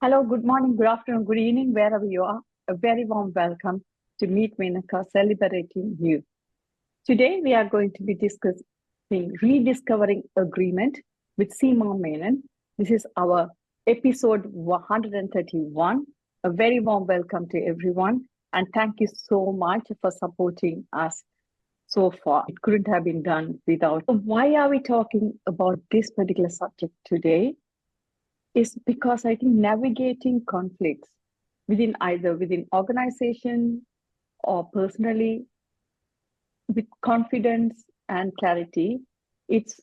Hello, good morning, good afternoon, good evening, wherever you are. A very warm welcome to Meet Menaca, celebrating you. Today, we are going to be discussing rediscovering agreement with Seema Menon. This is our episode 131. A very warm welcome to everyone, and thank you so much for supporting us so far. It couldn't have been done without. Why are we talking about this particular subject today? Is because I think navigating conflicts within organization or personally with confidence and clarity, it's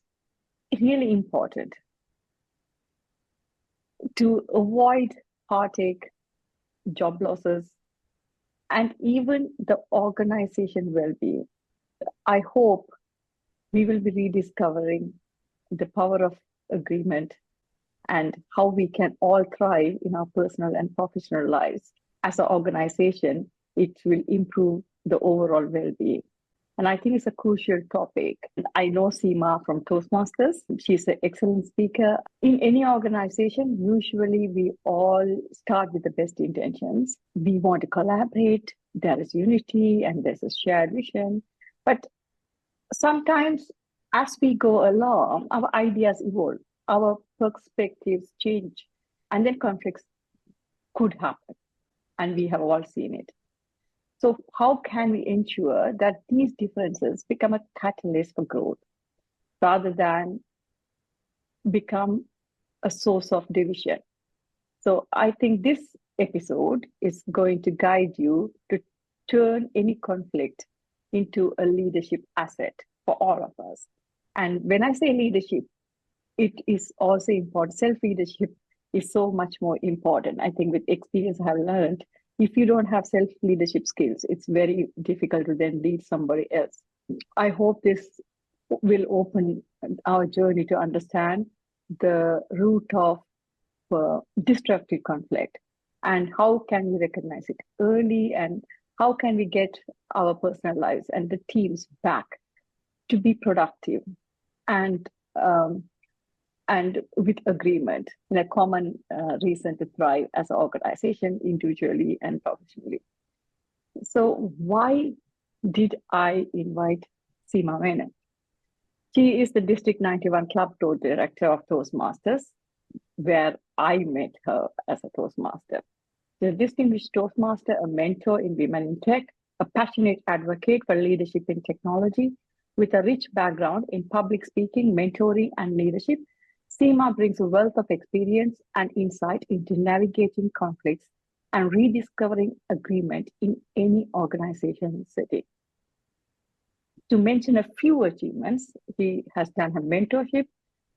really important to avoid heartache, job losses, and even the organization well-being. I hope we will be rediscovering the power of agreement and how we can all thrive in our personal and professional lives. As an organization, it will improve the overall well-being. And I think it's a crucial topic. I know Seema from Toastmasters. She's an excellent speaker. In any organization, usually we all start with the best intentions. We want to collaborate, there is unity, and there's a shared vision. But sometimes, as we go along, our ideas evolve, our perspectives change, and then conflicts could happen. And we have all seen it. So how can we ensure that these differences become a catalyst for growth rather than become a source of division? So I think this episode is going to guide you to turn any conflict into a leadership asset for all of us. And when I say leadership, it is also important. Self-leadership is so much more important. I think with experience I have learned, if you don't have self-leadership skills, it's very difficult to then lead somebody else. I hope this will open our journey to understand the root of destructive conflict and how can we recognize it early and how can we get our personal lives and the teams back to be productive and with agreement in a common reason to thrive as an organization, individually and professionally. So why did I invite Seema Menon? She is the District 91 Club Tour Director of Toastmasters, where I met her as a Toastmaster. The distinguished Toastmaster, a mentor in women in tech, a passionate advocate for leadership in technology, with a rich background in public speaking, mentoring, and leadership, Seema brings a wealth of experience and insight into navigating conflicts and rediscovering agreement in any organization setting. To mention a few achievements, he has done her mentorship,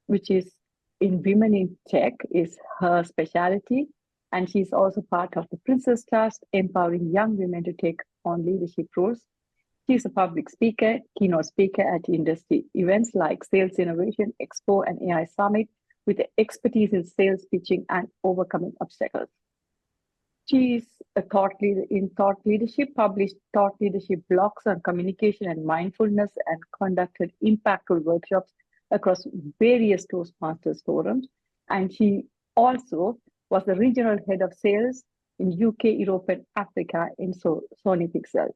which is in women in tech, is her specialty, and she's also part of the Princess Trust, empowering young women to take on leadership roles. She's a public speaker, keynote speaker at industry events like Sales Innovation Expo and AI Summit, with expertise in sales pitching and overcoming obstacles. She is a thought leader in thought leadership, published thought leadership blogs on communication and mindfulness, and conducted impactful workshops across various Toastmasters forums. And she also was the regional head of sales in UK, Europe, and Africa in Sony Pixel.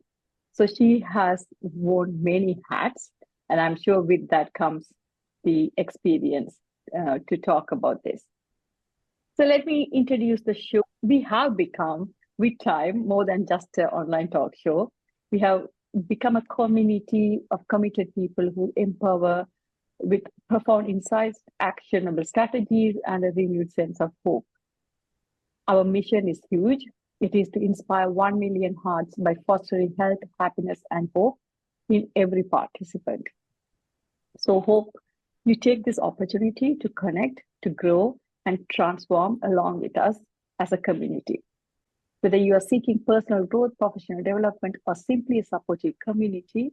So she has worn many hats, and I'm sure with that comes the experience to talk about this. So let me introduce the show. We have become, with time, more than just an online talk show. We have become a community of committed people who empower with profound insights, actionable strategies, and a renewed sense of hope. Our mission is huge. It is to inspire 1 million hearts by fostering health, happiness, and hope in every participant. So hope you take this opportunity to connect, to grow, and transform along with us as a community. Whether you are seeking personal growth, professional development, or simply a supportive community,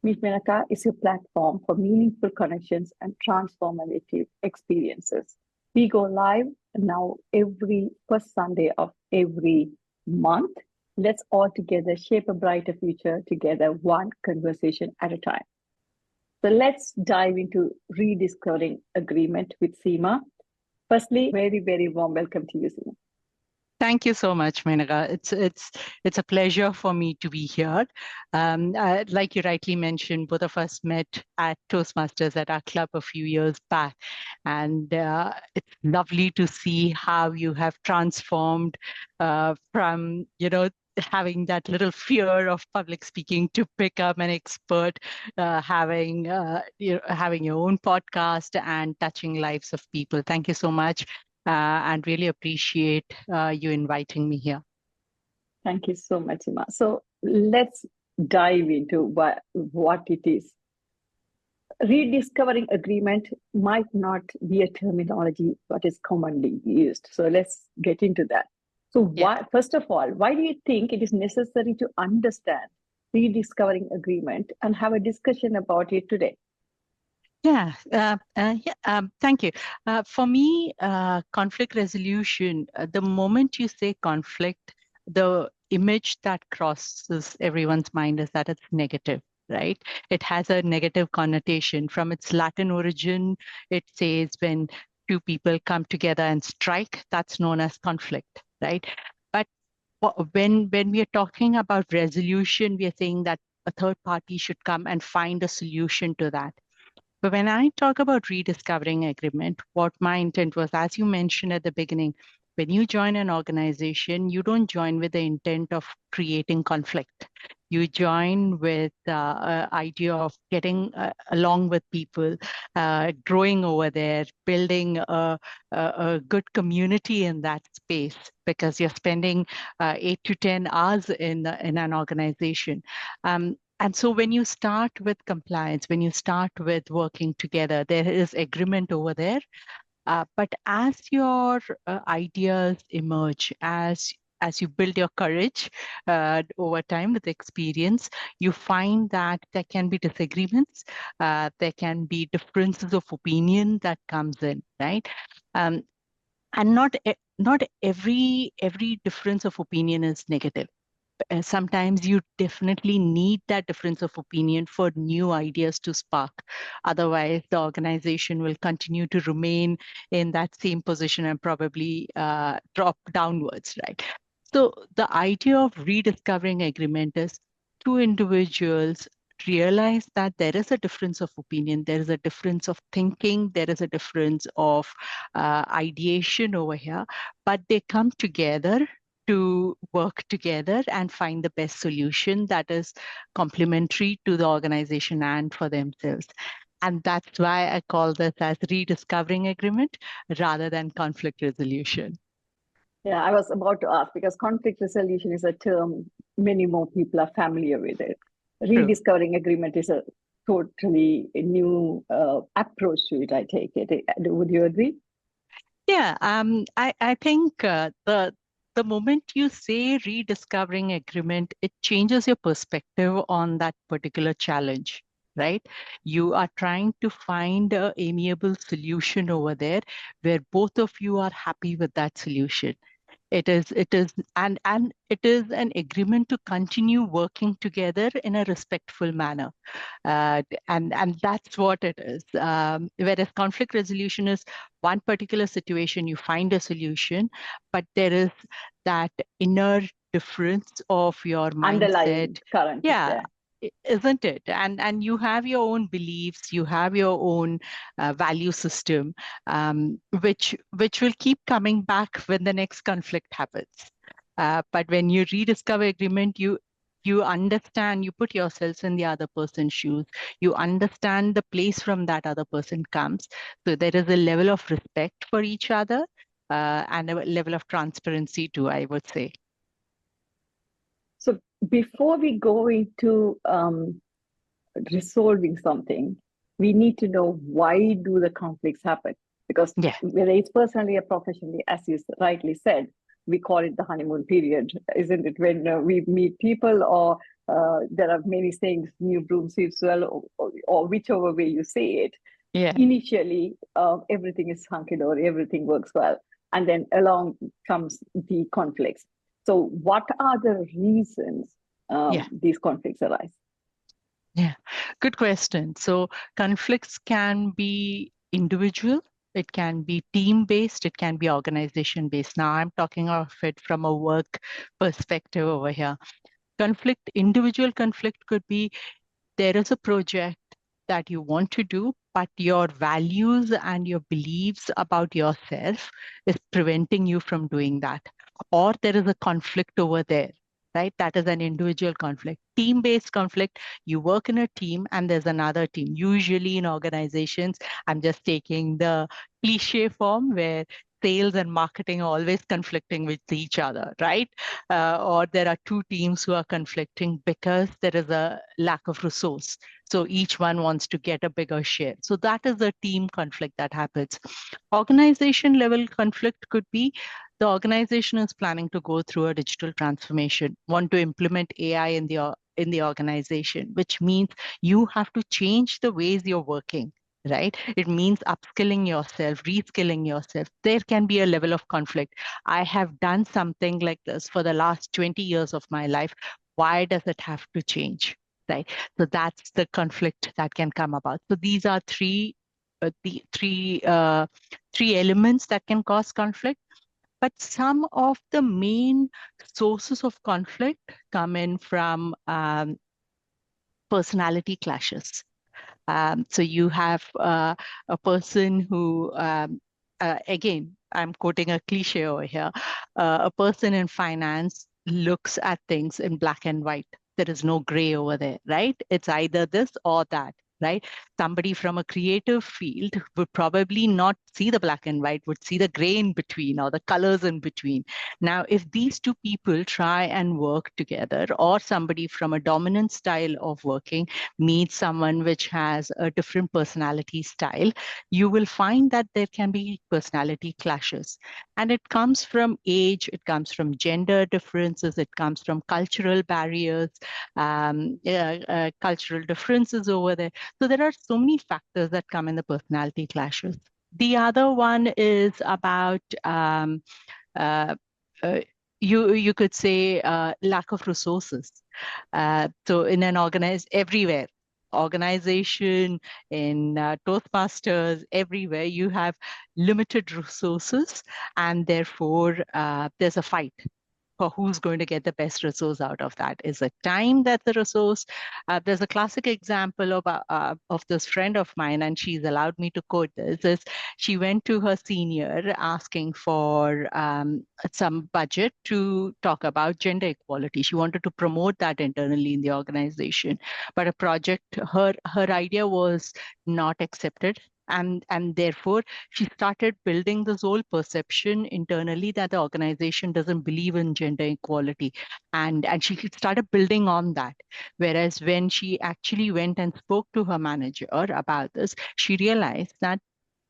Meet Menaca is your platform for meaningful connections and transformative experiences. We go live now every first Sunday of every month. Let's all together shape a brighter future together, one conversation at a time. So let's dive into rediscovering agreement with Seema. Firstly, very, very warm welcome to you, Seema. Thank you so much, Menaca. It's a pleasure for me to be here. Like you rightly mentioned, both of us met at Toastmasters at our club a few years back, and it's lovely to see how you have transformed from having that little fear of public speaking to become an expert, having having your own podcast and touching lives of people. Thank you so much. And really appreciate you inviting me here. Thank you so much, Seema. So let's dive into what it is. Rediscovering agreement might not be a terminology that is commonly used. So let's get into that. So first of all, why do you think it is necessary to understand rediscovering agreement and have a discussion about it today? Thank you. For me, conflict resolution, the moment you say conflict, the image that crosses everyone's mind is that it's negative, right? It has a negative connotation. From its Latin origin, it says when two people come together and strike, that's known as conflict, right? But when we are talking about resolution, we are saying that a third party should come and find a solution to that. But when I talk about rediscovering agreement, what my intent was, as you mentioned at the beginning, when you join an organization, you don't join with the intent of creating conflict. You join with the idea of getting along with people, growing over there, building a good community in that space, because you're spending 8 to 10 hours in an organization. And so when you start with compliance, when you start with working together, there is agreement over there. But as your ideas emerge, as you build your courage over time with experience, you find that there can be disagreements, there can be differences of opinion that comes in, right? And not every difference of opinion is negative. Sometimes you definitely need that difference of opinion for new ideas to spark. Otherwise, the organization will continue to remain in that same position and probably drop downwards, right? So the idea of rediscovering agreement is two individuals realize that there is a difference of opinion, there is a difference of thinking, there is a difference of ideation over here, but they come together to work together and find the best solution that is complementary to the organization and for themselves. And that's why I call this as rediscovering agreement rather than conflict resolution. Yeah, I was about to ask, because conflict resolution is a term many more people are familiar with it. Rediscovering agreement is a totally new approach to it, I take it. Would you agree? Yeah, I think the moment you say rediscovering agreement, it changes your perspective on that particular challenge, right? You are trying to find an amiable solution over there where both of you are happy with that solution. It is, and it is an agreement to continue working together in a respectful manner. And that's what it is. Whereas conflict resolution is one particular situation, you find a solution, but there is that inner difference of your Underlying mindset. current. Yeah. Isn't it? And you have your own beliefs, you have your own value system, which will keep coming back when the next conflict happens. But when you rediscover agreement, you understand, you put yourselves in the other person's shoes, you understand the place from that other person comes. So there is a level of respect for each other and a level of transparency too, I would say. So before we go into resolving something, we need to know, why do the conflicts happen? Because whether it's personally or professionally, as you rightly said, we call it the honeymoon period, isn't it? When we meet people, or there are many sayings, new broom sweeps well, or whichever way you say it. Yeah. Initially, everything is hunky-dory, everything works well. And then along comes the conflicts. So what are the reasons these conflicts arise? Yeah, good question. So conflicts can be individual, it can be team-based, it can be organization-based. Now I'm talking of it from a work perspective over here. Individual conflict could be there is a project that you want to do, but your values and your beliefs about yourself is preventing you from doing that. Or there is a conflict over there, right? That is an individual conflict. Team-based conflict, you work in a team and there's another team. Usually in organizations, I'm just taking the cliche form where sales and marketing are always conflicting with each other, right? Or there are two teams who are conflicting because there is a lack of resource. So each one wants to get a bigger share. So that is a team conflict that happens. Organization level conflict could be the organization is planning to go through a digital transformation, want to implement AI in the organization, which means you have to change the ways you're working, right? It means upskilling yourself, reskilling yourself. There can be a level of conflict. I have done something like this for the last 20 years of my life. Why does it have to change? Right. So that's the conflict that can come about. So these are three elements that can cause conflict. But some of the main sources of conflict come in from personality clashes. So you have a person who, again, I'm quoting a cliche over here, a person in finance looks at things in black and white. There is no gray over there, right? It's either this or that, right? Somebody from a creative field would probably not see the black and white, would see the gray in between or the colors in between. Now, if these two people try and work together, or somebody from a dominant style of working meets someone which has a different personality style, you will find that there can be personality clashes. And it comes from age, it comes from gender differences, it comes from cultural barriers, cultural differences over there. So there are so many factors that come in the personality clashes. The other one is about uh, uh, you could say lack of resources. So in an everywhere, organization, in Toastmasters, everywhere, you have limited resources, and therefore there's a fight for who's going to get the best resource out of that. Is it time that's the resource? There's a classic example of this friend of mine, and she's allowed me to quote this, is she went to her senior asking for some budget to talk about gender equality. She wanted to promote that internally in the organization, but a project, her idea was not accepted. And therefore, she started building this whole perception internally that the organization doesn't believe in gender equality. And she started building on that. Whereas when she actually went and spoke to her manager about this, she realized that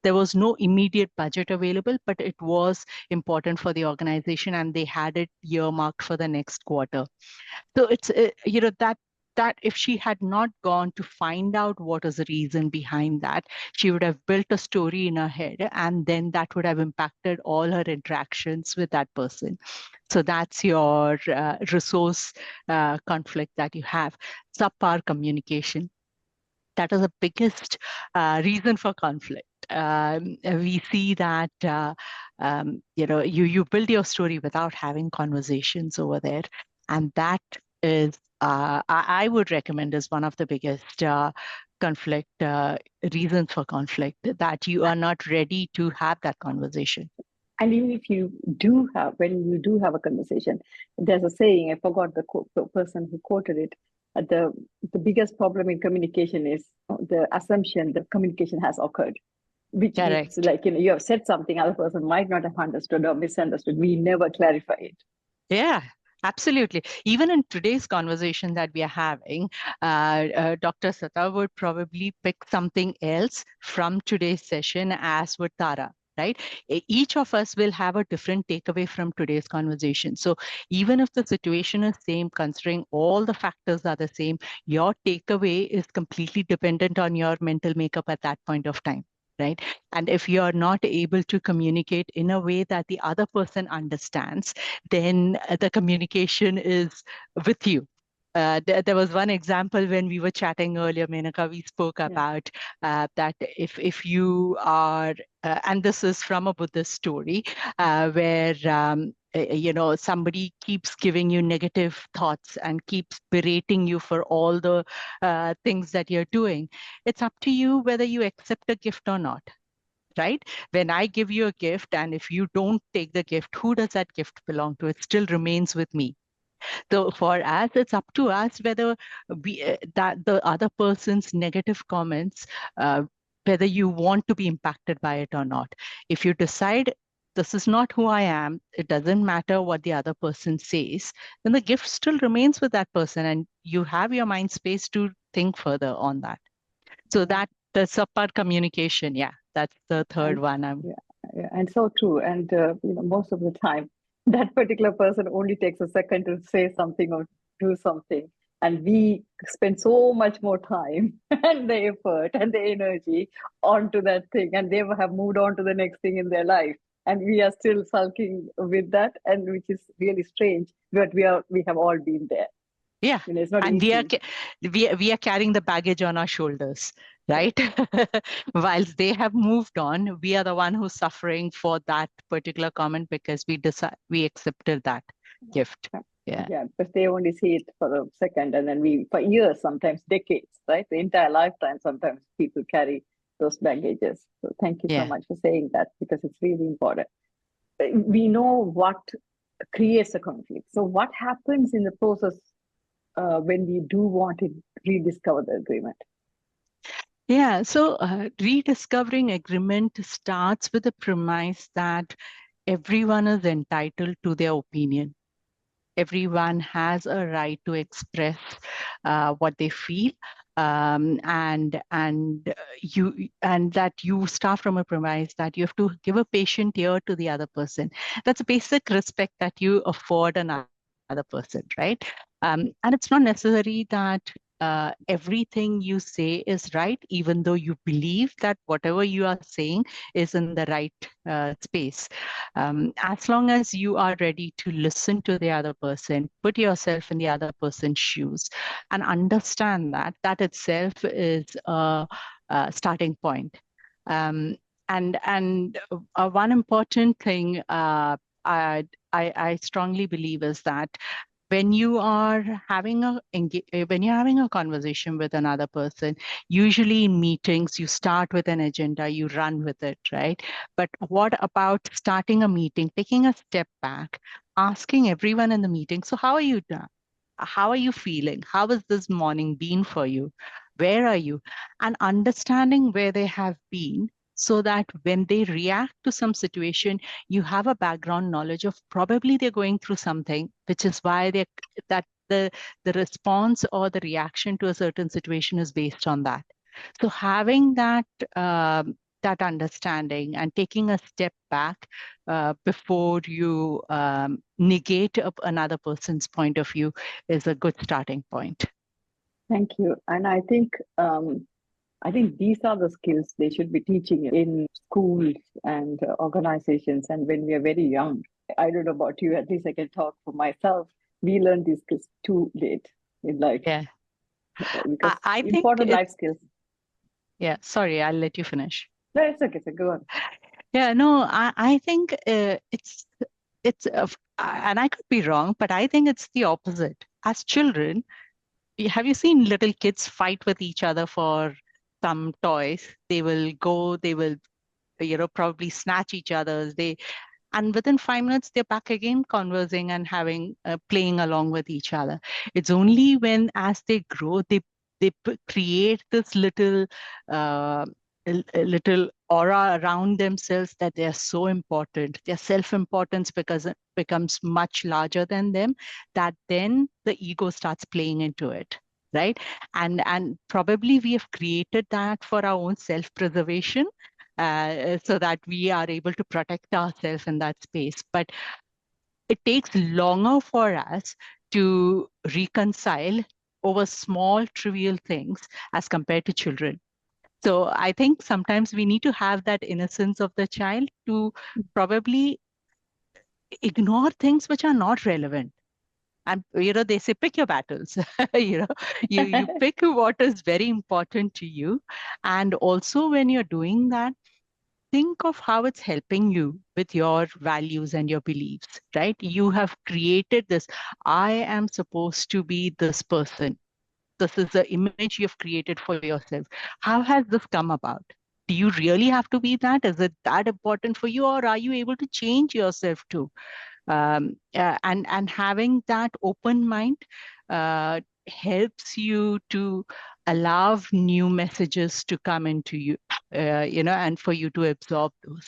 there was no immediate budget available, but it was important for the organization and they had it earmarked for the next quarter. So it's, that if she had not gone to find out what is the reason behind that, she would have built a story in her head, and then that would have impacted all her interactions with that person. So that's your resource conflict that you have. Subpar communication. That is the biggest reason for conflict. We see that you build your story without having conversations over there, and that is I would recommend is one of the biggest conflict reasons for conflict, that you are not ready to have that conversation. And even if you do have, when you do have a conversation, there's a saying, I forgot the person who quoted it. The biggest problem in communication is the assumption that communication has occurred, which Correct. means like, you have said something, other person might not have understood or misunderstood. We never clarify it. Yeah. Absolutely. Even in today's conversation that we are having, Dr. Sata would probably pick something else from today's session, as would Tara, right? Each of us will have a different takeaway from today's conversation. So even if the situation is same, considering all the factors are the same, your takeaway is completely dependent on your mental makeup at that point of time. Right. And if you're not able to communicate in a way that the other person understands, then the communication is with you. There was one example when we were chatting earlier, Menaca, we spoke about that if you are, and this is from a Buddhist story, where somebody keeps giving you negative thoughts and keeps berating you for all the things that you're doing. It's up to you whether you accept a gift or not. Right? When I give you a gift, and if you don't take the gift, who does that gift belong to? It still remains with me. So for us, it's up to us whether that the other person's negative comments, whether you want to be impacted by it or not. If you decide this is not who I am, it doesn't matter what the other person says, then the gift still remains with that person, and you have your mind space to think further on that. So that the subpart communication, that's the third one. And so true. And most of the time, that particular person only takes a second to say something or do something, and we spend so much more time and the effort and the energy onto that thing, and they have moved on to the next thing in their life, and we are still sulking with that, and which is really strange. But we have all been there. Yeah, it's not and easy. we are carrying the baggage on our shoulders, right? Whilst they have moved on, we are the one who's suffering for that particular comment because we accepted that gift. Yeah, because they only see it for a second, and then for years, sometimes decades, right? The entire lifetime, sometimes people carry those baggages. So thank you so much for saying that, because it's really important. We know what creates a conflict. So what happens in the process when we do want to rediscover the agreement? Yeah, so rediscovering agreement starts with the premise that everyone is entitled to their opinion. Everyone has a right to express what they feel, and that you start from a premise that you have to give a patient ear to the other person. That's a basic respect that you afford another person, right? And it's not necessary that everything you say is right, even though you believe that whatever you are saying is in the right space. As long as you are ready to listen to the other person, put yourself in the other person's shoes, and understand that itself is a starting point. And one important thing I strongly believe is that when you are having a conversation with another person, usually in meetings, you start with an agenda, you run with it, right? But what about starting a meeting, taking a step back, asking everyone in the meeting, so how are you doing? How are you feeling? How has this morning been for you? Where are you? And understanding where they have been, so that when they react to some situation, you have a background knowledge of probably they're going through something, which is why the response or the reaction to a certain situation is based on that. So having that understanding and taking a step back before you negate another person's point of view is a good starting point. Thank you. And I think these are the skills they should be teaching in schools and organizations, and when we are very young. I don't know about you, at least I can talk for myself. We learn these skills too late in life. Yeah. Because I think important life skills. Yeah, sorry, I'll let you finish. No, it's okay, so go on. Yeah, no, I think it's and I could be wrong, but I think it's the opposite. As children, have you seen little kids fight with each other for some toys? They will probably snatch each other's. And within 5 minutes, they're back again conversing and playing along with each other. It's only when, as they grow, they create this little aura around themselves that they are so important. Their self-importance becomes much larger than them, that then the ego starts playing into it. Right. And probably we have created that for our own self-preservation, so that we are able to protect ourselves in that space. But it takes longer for us to reconcile over small, trivial things as compared to children. So I think sometimes we need to have that innocence of the child to probably ignore things which are not relevant And they say pick your battles. You pick what is very important to you, and also when you're doing that, think of how it's helping you with your values and your beliefs, right? You have created this. I am supposed to be this person. This is the image you've created for yourself. How has this come about? Do you really have to be that? Is it that important for you, or are you able to change yourself too? And having that open mind helps you to allow new messages to come into you, and for you to absorb those.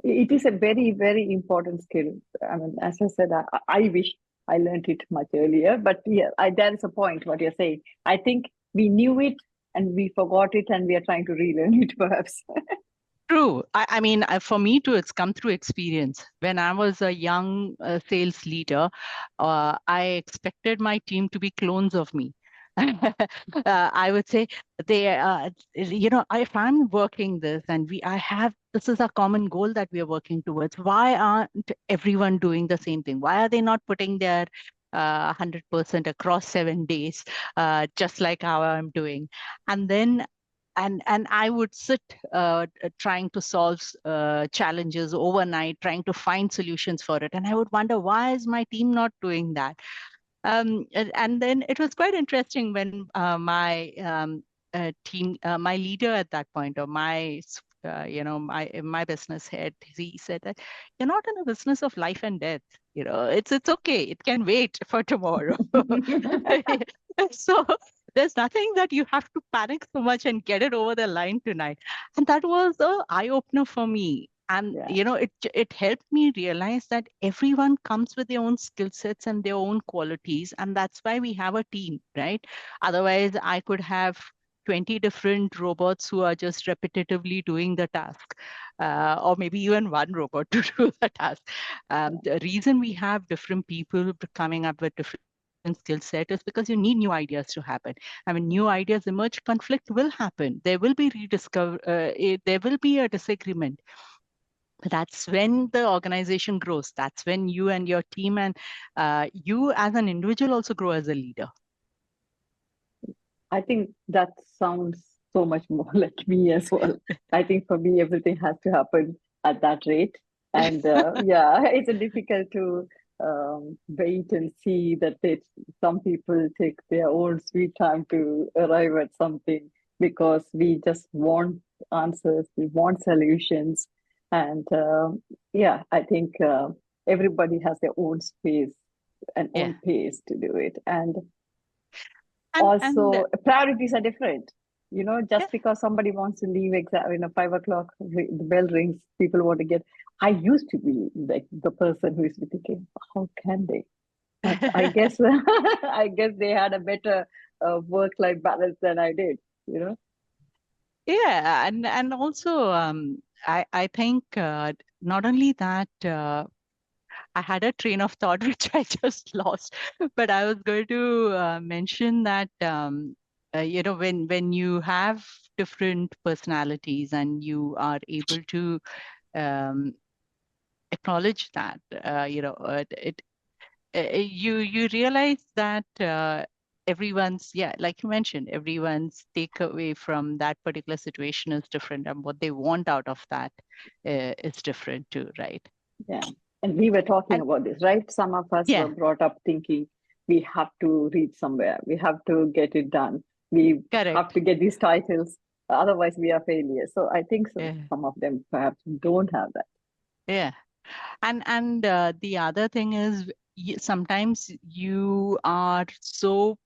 It is a very, very important skill. I mean, as I said, I wish I learned it much earlier. But yeah, there is a point what you're saying. I think we knew it and we forgot it, and we are trying to relearn it, perhaps. True. I mean, for me too, it's come through experience. When I was a young sales leader, I expected my team to be clones of me. I would say if I'm working this and this is a common goal that we are working towards, why aren't everyone doing the same thing? Why are they not putting their 100% across 7 days, just like how I'm doing? And then and I would sit trying to solve challenges overnight, trying to find solutions for it. And I would wonder, why is my team not doing that? And then it was quite interesting when my my leader at that point, or my business head, he said that you're not in a business of life and death. It's okay. It can wait for tomorrow. So there's nothing that you have to panic so much and get it over the line tonight. And that was an eye opener for me. And Yeah. it helped me realize that everyone comes with their own skill sets and their own qualities, and that's why we have a team, right? Otherwise, I could have 20 different robots who are just repetitively doing the task, or maybe even one robot to do the task. The reason we have different people coming up with different skill set is because you need new ideas to happen. I mean, new ideas emerge, conflict will happen. There will be there will be a disagreement. That's when the organization grows. That's when you and your team and you as an individual also grow as a leader. I think that sounds so much more like me as well. I think for me, everything has to happen at that rate. And yeah, it's difficult to wait and see that some people take their own sweet time to arrive at something, because we just want answers, we want solutions. And yeah, I think everybody has their own space and Yeah. own pace to do it. And And also priorities are different. Just yeah. because somebody wants to leave 5 o'clock, the bell rings, people want to get. I used to be like the person who used to be thinking, how can they? But I guess I guess they had a better work-life balance than I did. Yeah, and also I think not only that, I had a train of thought which I just lost, but I was going to mention that when you have different personalities and you are able to um, acknowledge that, you realize that everyone's, like you mentioned, everyone's takeaway from that particular situation is different, and what they want out of that is different too, right? Yeah. And we were talking And about this, right? Some of us were yeah, brought up thinking we have to reach somewhere, we have to get it done, we have correct. to get these titles, otherwise we are failures. So I think Yeah, some of them perhaps don't have that. yeah. And the other thing is, sometimes you are so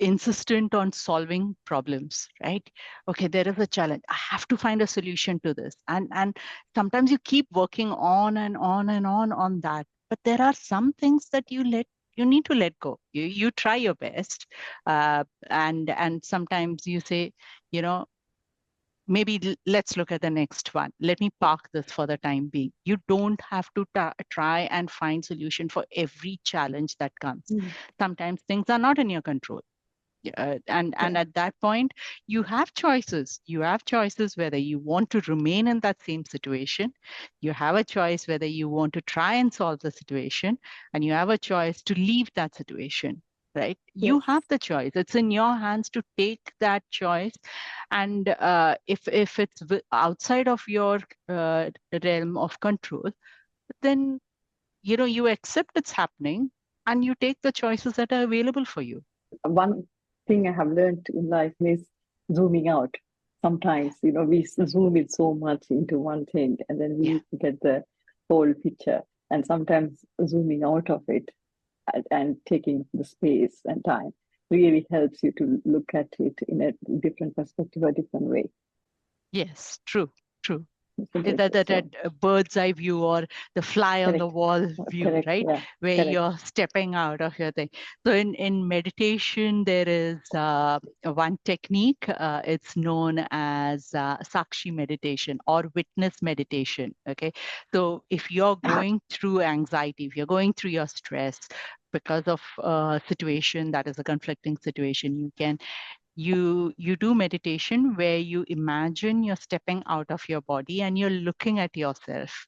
insistent on solving problems, right? Okay, there is a challenge, I have to find a solution to this, and sometimes you keep working on and on and on that, but there are some things that you need to let go. You try your best, and sometimes you say, you know maybe let's look at the next one. Let me park this for the time being. You don't have to try and find solution for every challenge that comes. Mm. Sometimes things are not in your control. And at that point, you have choices. You have choices whether you want to remain in that same situation. You have a choice whether you want to try and solve the situation, and you have a choice to leave that situation. Right? You Yes. have the choice. It's in your hands to take that choice. And if it's outside of your realm of control, then you accept it's happening and you take the choices that are available for you. One thing I have learned in life is zooming out. Sometimes, we zoom it so much into one thing and then we get the whole picture. And sometimes zooming out of it and taking the space and time really helps you to look at it in a different perspective, a different way. Yes, true. So, A bird's eye view or the fly on the correct, wall view, right? yeah, Where correct. you're stepping out of your thing. So in meditation, there is one technique. It's known as Sakshi meditation or witness meditation. Okay. So if you're going through anxiety, if you're going through your stress because of a situation that is a conflicting situation, you do meditation where you imagine you're stepping out of your body and you're looking at yourself,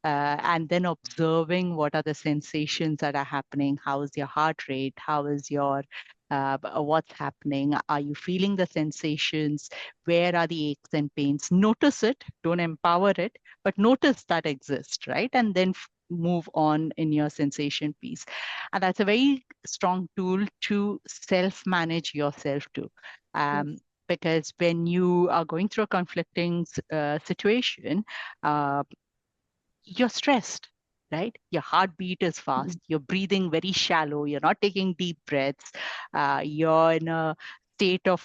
and then observing what are the sensations that are happening. How is your heart rate? How is your what's happening? Are you feeling the sensations? Where are the aches and pains? Notice it. Don't empower it, but notice that exists, right? And then move on in your sensation piece. And that's a very strong tool to self-manage yourself too. Yes. Because when you are going through a conflicting situation, uh, you're stressed, right? Your heartbeat is fast. You're breathing very shallow. You're not taking deep breaths. You're in a state of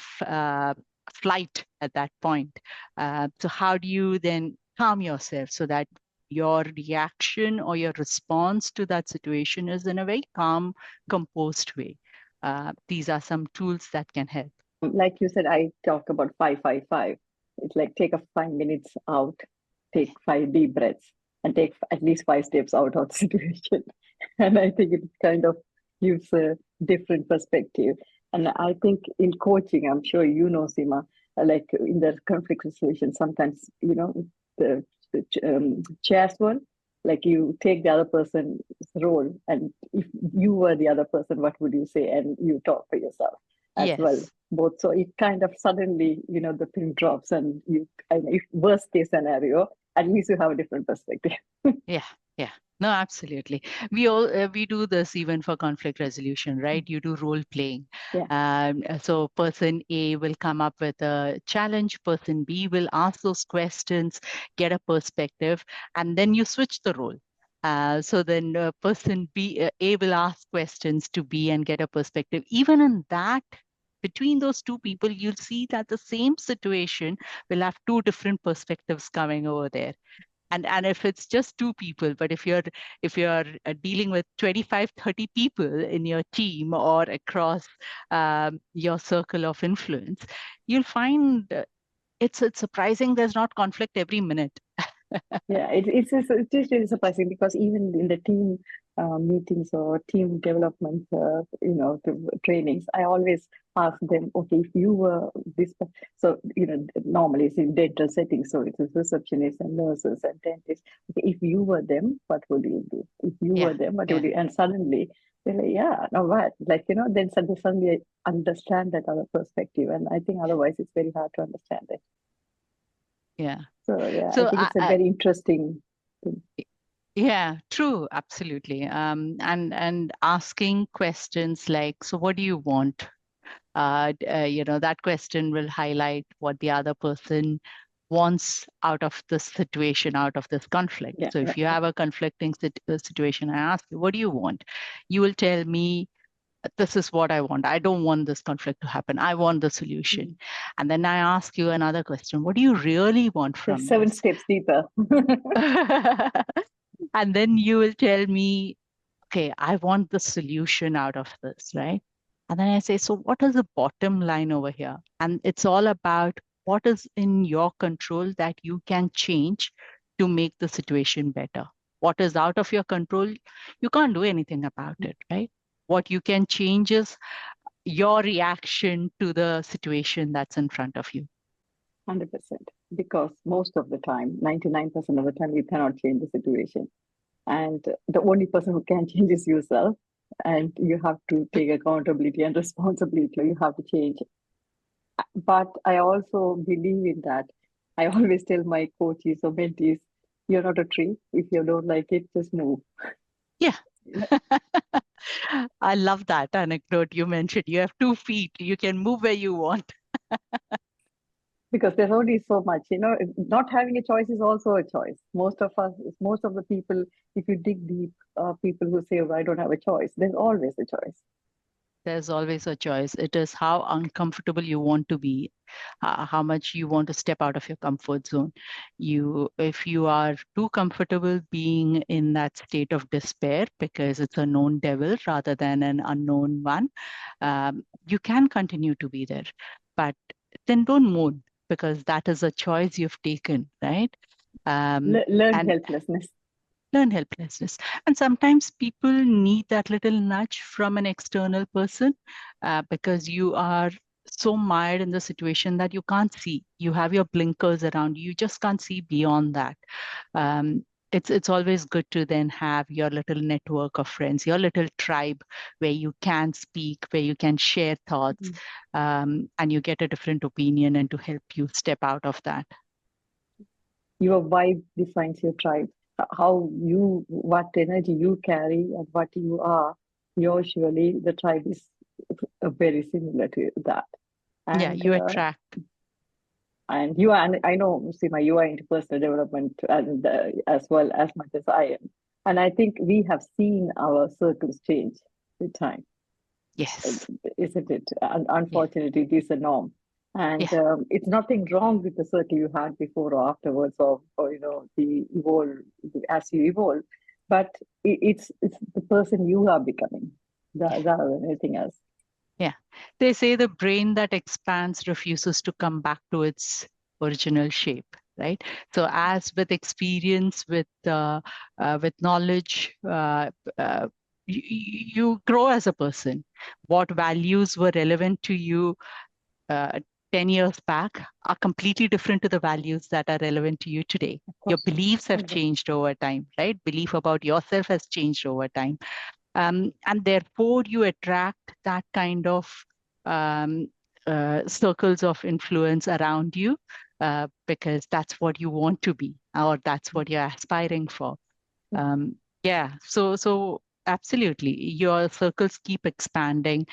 flight at that point. So how do you then calm yourself so that your reaction or your response to that situation is in a very calm, composed way? These are some tools that can help. Like you said, I talk about 5-5-5. It's like take a 5 minutes out, take 5 deep breaths, and take at least 5 steps out of the situation. And I think it kind of gives a different perspective. And I think in coaching, I'm sure Seema, like in the conflict situation, sometimes, the chairs one, like you take the other person's role, and if you were the other person, what would you say? And you talk for yourself as well, Yes. both. So it kind of suddenly, the pin drops, and if worst case scenario, at least you have a different perspective. Yeah, yeah. No, absolutely. We do this even for conflict resolution, right? You do role playing. Yeah. So person A will come up with a challenge, person B will ask those questions, get a perspective, and then you switch the role. So then person A will ask questions to B and get a perspective. Even in that, between those two people, you'll see that the same situation will have two different perspectives coming over there. And if it's just two people, but if you're dealing with 25, 30 people in your team or across your circle of influence, you'll find it's surprising there's not conflict every minute. Yeah, it's just really surprising, because even in the team meetings or team development, trainings, I always ask them, okay, if you were this, so normally it's in dental settings, so it's receptionists and nurses and dentists. Okay, if you were them, what would you do? If you were them, what would you? And suddenly they're like, yeah, no, what? Like then they suddenly understand that other perspective, and I think otherwise it's very hard to understand it. Yeah. So yeah, I So think it's a very interesting thing. yeah, true, absolutely. And asking questions like, so what do you want? That question will highlight what the other person wants out of this situation, out of this conflict. Yeah, So if you have a conflicting situation, I ask you, what do you want? You will tell me, this is what I want. I don't want this conflict to happen. I want the solution. And then I ask you another question. What do you really want there's from 7 steps deeper. this? And then you will tell me, okay, I want the solution out of this, right? And then I say, so what is the bottom line over here? And it's all about what is in your control that you can change to make the situation better. What is out of your control, you can't do anything about it, right? What you can change is your reaction to the situation that's in front of you. 100%. Because most of the time, 99% of the time, you cannot change the situation. And the only person who can change is yourself. And you have to take accountability and responsibility. You have to change. But I also believe in that. I always tell my coaches or mentees, you're not a tree. If you don't like it, just move. Yeah. I love that anecdote you mentioned. You have 2 feet. You can move where you want. Because there's only so much, not having a choice is also a choice. Most of the people, if you dig deep, people who say, oh, I don't have a choice, there's always a choice. There's always a choice. It is how uncomfortable you want to be, how much you want to step out of your comfort zone. If you are too comfortable being in that state of despair because it's a known devil rather than an unknown one, you can continue to be there. But then don't moan, because that is a choice you've taken, right? Learn helplessness. Learn helplessness. And sometimes people need that little nudge from an external person, because you are so mired in the situation that you can't see. You have your blinkers around you. You just can't see beyond that. It's always good to then have your little network of friends, your little tribe where you can speak, where you can share thoughts, and you get a different opinion and to help you step out of that. Your vibe defines your tribe. What energy you carry and what you are, usually the tribe is very similar to that. And, yeah, you attract. And you are, and I know, Seema, you are into personal development and as well as much as I am. And I think we have seen our circles change with time. Yes. Isn't it? And unfortunately, it is a norm. And it's nothing wrong with the circle you had before or afterwards, or the evolve as you evolve. But it's the person you are becoming rather than anything else. Yeah. They say the brain that expands refuses to come back to its original shape, right? So as with experience, with knowledge, you grow as a person. What values were relevant to you 10 years back are completely different to the values that are relevant to you today. Your beliefs have changed over time, right? Belief about yourself has changed over time. And therefore, you attract that kind of circles of influence around you, because that's what you want to be, or that's what you're aspiring for. So absolutely, your circles keep expanding.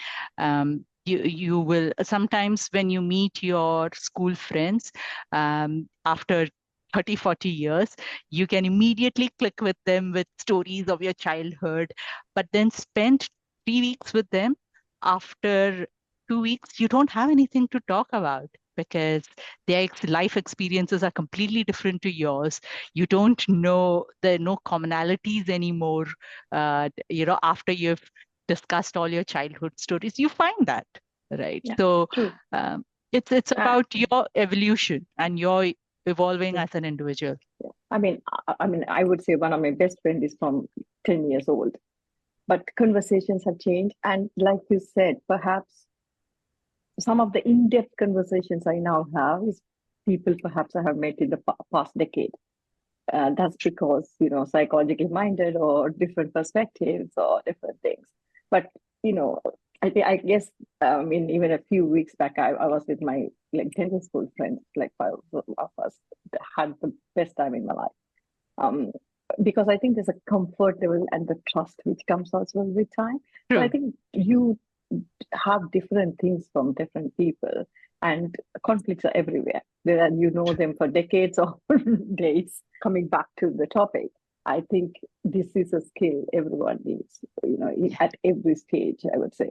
You will sometimes, when you meet your school friends after 30, 40 years, you can immediately click with them with stories of your childhood, but then spend 3 weeks with them. After 2 weeks, you don't have anything to talk about because their life experiences are completely different to yours. You don't know, there are no commonalities anymore. After you've discussed all your childhood stories, you find that, right? Yeah, so true. It's about your evolution and your evolving as an individual. Yeah. I would say one of my best friends is from 10 years old, but conversations have changed. And like you said, perhaps some of the in-depth conversations I now have is people perhaps I have met in the past decade. That's because, psychologically minded or different perspectives or different things. But, I guess, even a few weeks back, I was with my dental school friends, like 5 of us had the best time in my life. Because I think there's a comfort level and the trust which comes also with time. True. So I think you have different things from different people, and conflicts are everywhere. You know them for decades or days. Coming back to the topic, I think this is a skill everyone needs, at every stage, I would say.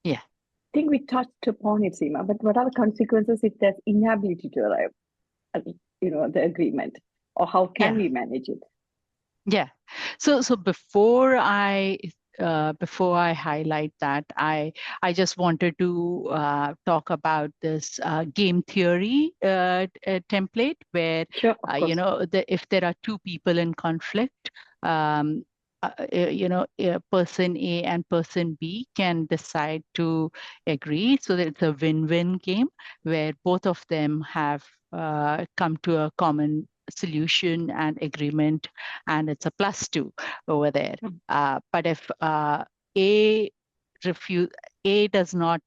Yeah. I think we touched upon it, Seema, but what are the consequences if there's inability to arrive at, the agreement, or how can we manage it? Yeah. So before I highlight that, I just wanted to talk about this game theory template where Sure, of course. if there are two people in conflict, person A and person B can decide to agree, so that it's a win-win game where both of them have come to a common solution and agreement, and it's a +2 over there. But if A refuse, A does not,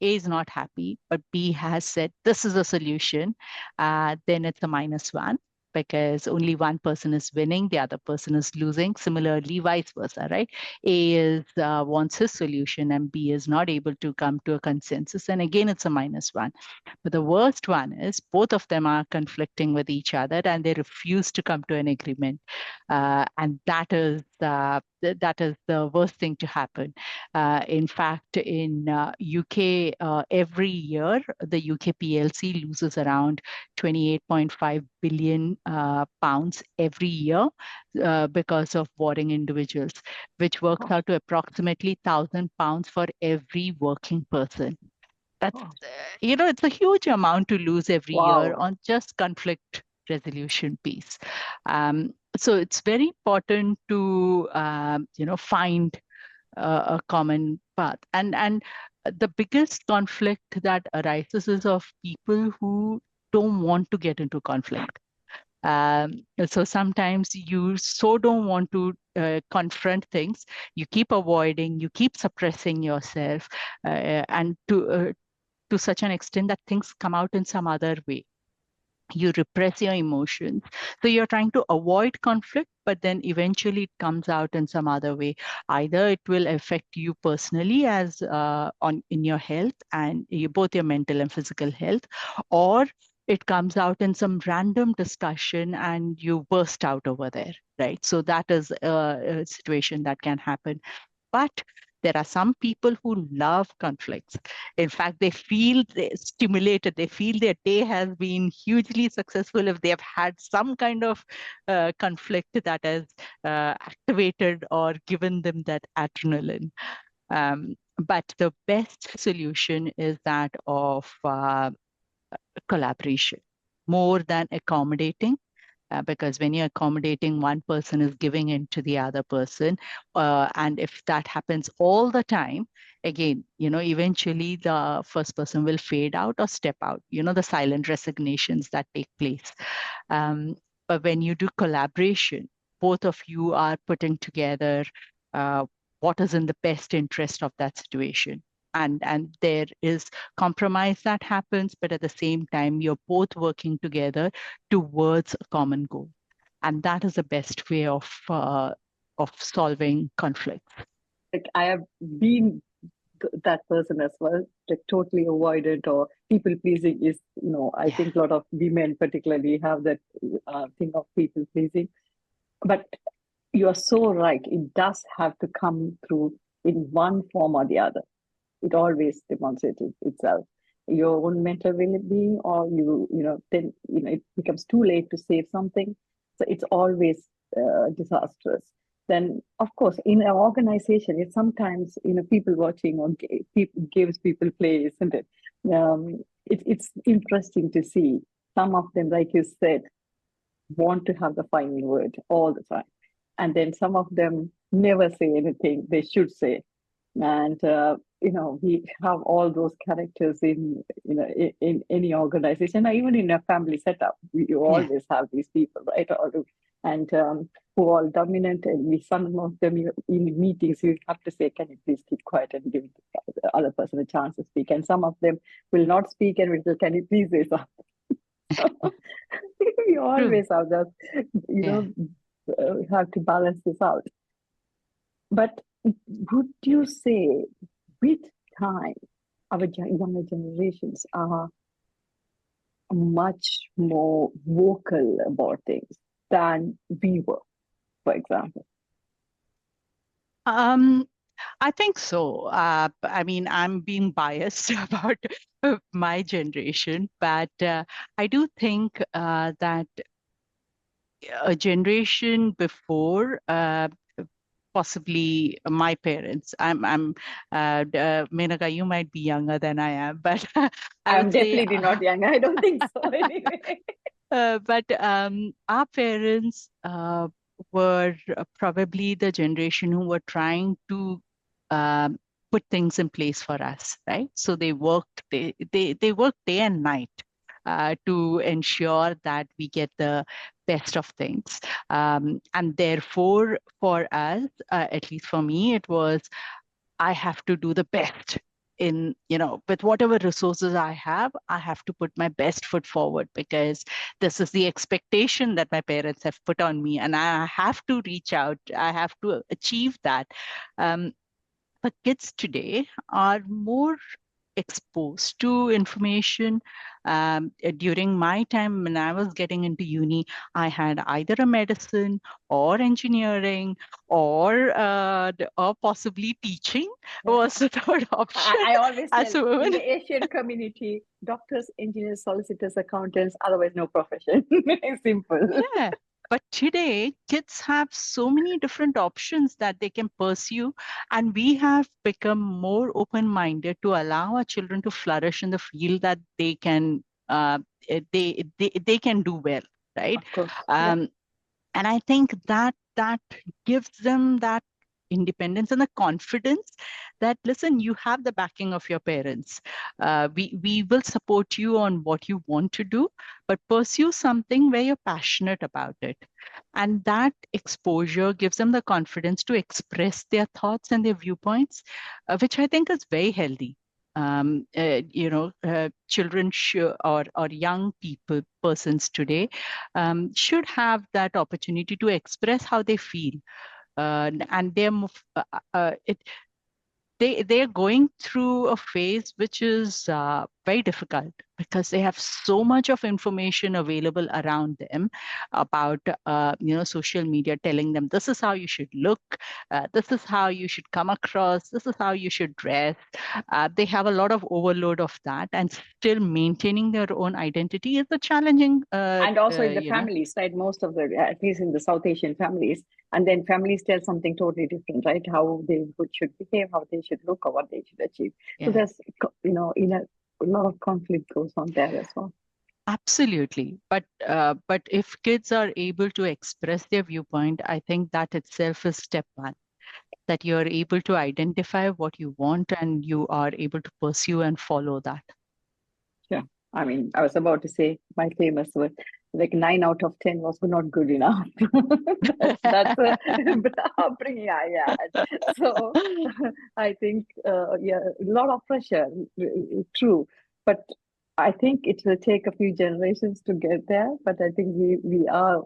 A is not happy, but B has said this is a solution, then it's a -1, because only one person is winning, the other person is losing. Similarly, vice versa, right? A is wants his solution and B is not able to come to a consensus, and again it's a -1. But the worst one is both of them are conflicting with each other and they refuse to come to an agreement, and that is the worst thing to happen. In fact, in UK, every year the UK PLC loses around 28.5 billion pounds every year because of warring individuals, which works out to approximately £1,000 for every working person. That's, it's a huge amount to lose every year on just conflict resolution piece. So it's very important to, find a common path. And the biggest conflict that arises is of people who don't want to get into conflict. So sometimes you so don't want to confront things, you keep avoiding, you keep suppressing yourself, and to such an extent that things come out in some other way. You repress your emotions. So you're trying to avoid conflict, but then eventually it comes out in some other way. Either it will affect you personally as in your health and both your mental and physical health, or it comes out in some random discussion and you burst out over there, right? So that is a situation that can happen. But there are some people who love conflicts. In fact, they feel stimulated. They feel their day has been hugely successful if they have had some kind of conflict that has activated or given them that adrenaline. But the best solution is that of collaboration, more than accommodating. Because when you're accommodating, one person is giving in to the other person. And if that happens all the time, again, eventually the first person will fade out or step out, the silent resignations that take place. But when you do collaboration, both of you are putting together what is in the best interest of that situation. And there is compromise that happens, but at the same time, you're both working together towards a common goal. And that is the best way of solving conflicts. Like I have been that person as well, like totally avoidant or people pleasing is, I think a lot of women particularly have that thing of people pleasing. But you are so right. It does have to come through in one form or the other. It always demonstrates itself. Your own mental well-being, or then it becomes too late to save something. So it's always disastrous. Then, of course, in an organization, it's sometimes people watching or gives people play, isn't it? It's interesting to see some of them, like you said, want to have the final word all the time, and then some of them never say anything they should say. And we have all those characters in in any organization, or even in a family setup. You always have these people, right? And who are all dominant, and some of them in meetings you have to say, "Can you please keep quiet and give the other person a chance to speak?" And some of them will not speak and will say, "Can you please say something?" We always have that. Have to balance this out. But would you say, with time, our younger generations are much more vocal about things than we were, for example? I think so. I mean, I'm being biased about my generation, but I do think that a generation before, possibly my parents. Menaca, you might be younger than I am, but I'm definitely not young. I don't think so anyway. But our parents were probably the generation who were trying to put things in place for us, right? So they worked day and night to ensure that we get the best of things. And therefore, for us, at least for me, it was I have to do the best in, with whatever resources I have to put my best foot forward because this is the expectation that my parents have put on me, and I have to reach out. I have to achieve that. Um, but kids today are more exposed to information. During my time when I was getting into uni, I had either a medicine or engineering or possibly teaching was the third option I always as tell a in woman. the Asian community, doctors, engineers, solicitors, accountants, otherwise no profession. Simple. Yeah. But today, kids have so many different options that they can pursue, and we have become more open-minded to allow our children to flourish in the field that they can they can do well, right? Of course. Yeah. And I think that gives them that independence and the confidence that, listen, you have the backing of your parents. We will support you on what you want to do, but pursue something where you're passionate about it. And that exposure gives them the confidence to express their thoughts and their viewpoints, which I think is very healthy. Children or young persons today should have that opportunity to express how they feel. And they're going through a phase which is very difficult because they have so much of information available around them about social media telling them this is how you should look, this is how you should come across, this is how you should dress. They have a lot of overload of that, and still maintaining their own identity is a challenging and also in the families, right? Most of the, at least in the South Asian families, and then families tell something totally different, right? How they should behave, how they should look, or what they should achieve. Yeah. So there's, a lot of conflict goes on there as well. Absolutely. But if kids are able to express their viewpoint, I think that itself is step one, that you're able to identify what you want and you are able to pursue and follow that. Yeah. I mean, I was about to say my famous word, like 9 out of 10 was not good enough. that's a upbringing I had. So I think, a lot of pressure, true. But I think it will take a few generations to get there. But I think we are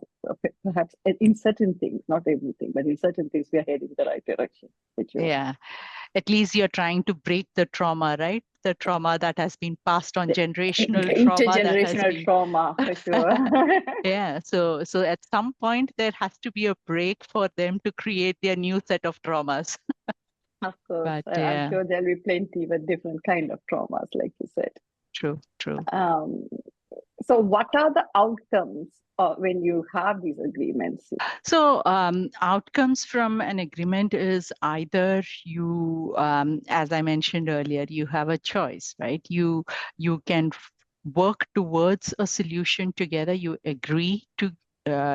perhaps in certain things, not everything, but in certain things we are heading the right direction. Yeah. At least you're trying to break the trauma, right? The trauma that has been passed on, generational trauma that has been trauma, for sure. Yeah. So at some point there has to be a break for them to create their new set of traumas. Of course. But I'm sure there'll be plenty with different kind of traumas, like you said. True. So what are the outcomes when you have these agreements? So outcomes from an agreement is either you, as I mentioned earlier, you have a choice, right? You can work towards a solution together. You agree to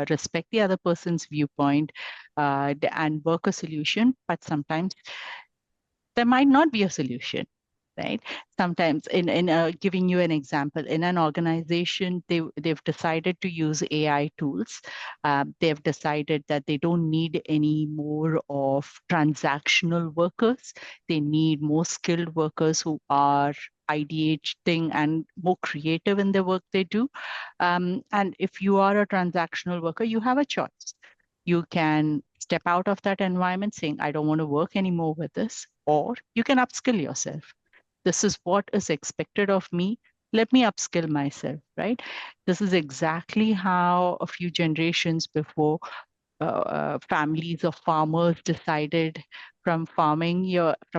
respect the other person's viewpoint and work a solution, but sometimes there might not be a solution. Right. Sometimes in giving you an example, in an organization, they've decided to use AI tools. They've decided that they don't need any more of transactional workers. They need more skilled workers who are ideating and more creative in the work they do. And if you are a transactional worker, you have a choice. You can step out of that environment saying, I don't want to work anymore with this, or you can upskill yourself. This is what is expected of me. Let me upskill myself, right? This is exactly how a few generations before families of farmers decided from